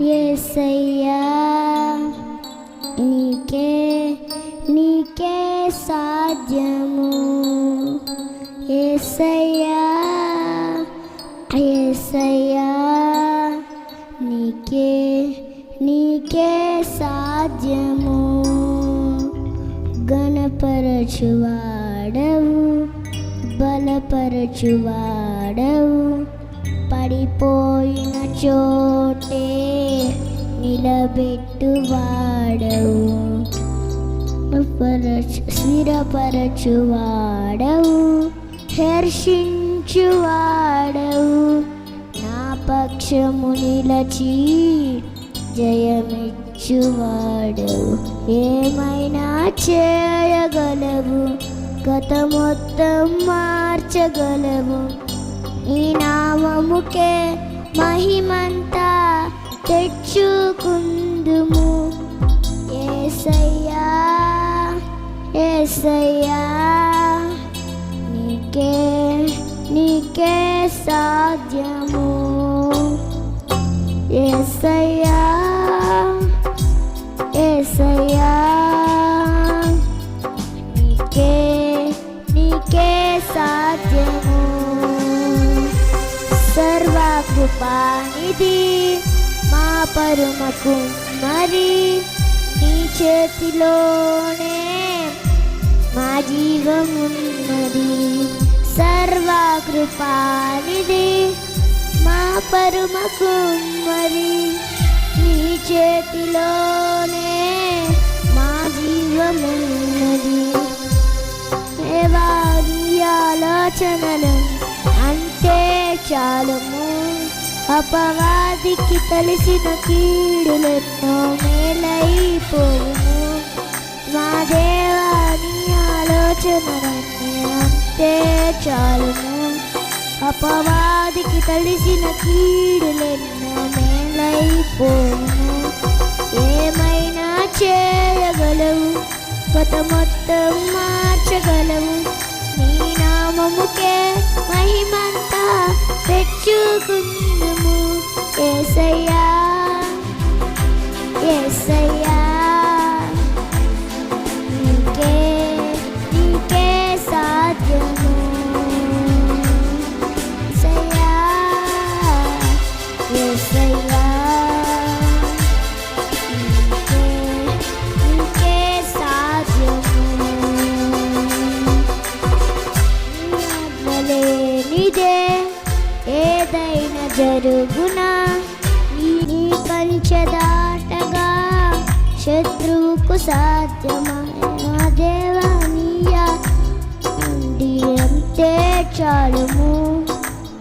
యేసయ్యా నీకే నీకే సాధ్యము. యేసయ్యా యేసయ్యా నీకే నీకే సాధ్యము. గణపరచువాడవు బలపరచువాడవు, పడిపోయిన చోటే నిలబెట్టువాడవు, స్థిరపరచువాడవు, హర్షించువాడవు, నా పక్షము నిలచి జయమిచ్చువాడవు. ఏమైనా చేయగలవు, గత మొత్తం మార్చగలవు, ఈ నామముకే మహిమంతా తెచ్చుకుందుము. యేసయ్యా యేసయ్యా నీకే నీకే సాధ్యము. యేసయ్యా యేసయ్యా నీకే నీకే సాధ్యము. సర్వకృపానిధి మా పరమ కుమ్మరి, నీ చేతిలోనే మా జీవమున్నది. సర్వకృపానిధి మా పరమ కుమ్మరి, నీ చేతిలోనే మా జీవమున్నది. దేవాని ఆలోచనలు అంతే చాలుము, అపవాదికి తెలిసిన కీడులెన్నో మేలైపోవును. మా దేవాని ఆలోచనలన్నీ అంతే చాలుము, అపవాదికి తెలిసిన కీడులెన్నో మేలైపోవును. ఏమైనా చేయగలవు, గత మొత్తం మార్చగలవు, నీ నామముకే మహిమంతా తెచ్చుకుందుము. యేసయ్యా యేసయ్యా నీకే నీకే సాధ్యము. యేసయ్యా యేసయ్యా నీకే నీకే సాధ్యము. నీదే ఏదైనా జరుగునా, నీ కంచె దాటగా శత్రువుకు సాధ్యమా. నా దేవా నీయా నుండి అంతే చాలుము,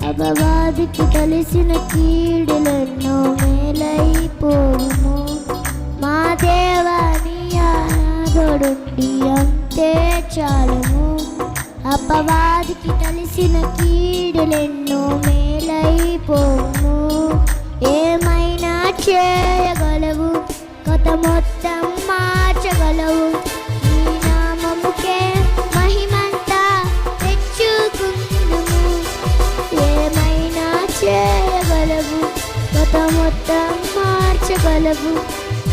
అపవాదికి తెలిసిన కీడులెన్నో మేలైపోవును. మా దేవా నీయా తోడుండి అంతే చాలుము, అపవాదికి తెలిసిన కీడులెన్నో మేలైపోవును. ఏమైనా చేయగలవు, గత మొత్తం మార్చగలవు, నీ నామముకే మహిమంతా తెచ్చుకుందుము. ఏమైనా చేయగలవు, గత మొత్తం మార్చగలవు,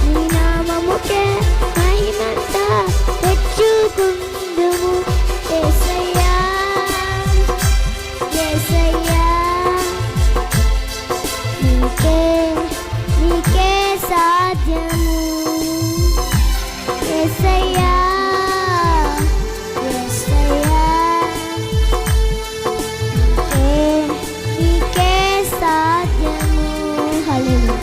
నీ నామముకే మహిమంతా తెచ్చుకుందుము. యేసయ్యా యేసయ్యా నీకే నీకే సాధ్యము. యేసయ్యా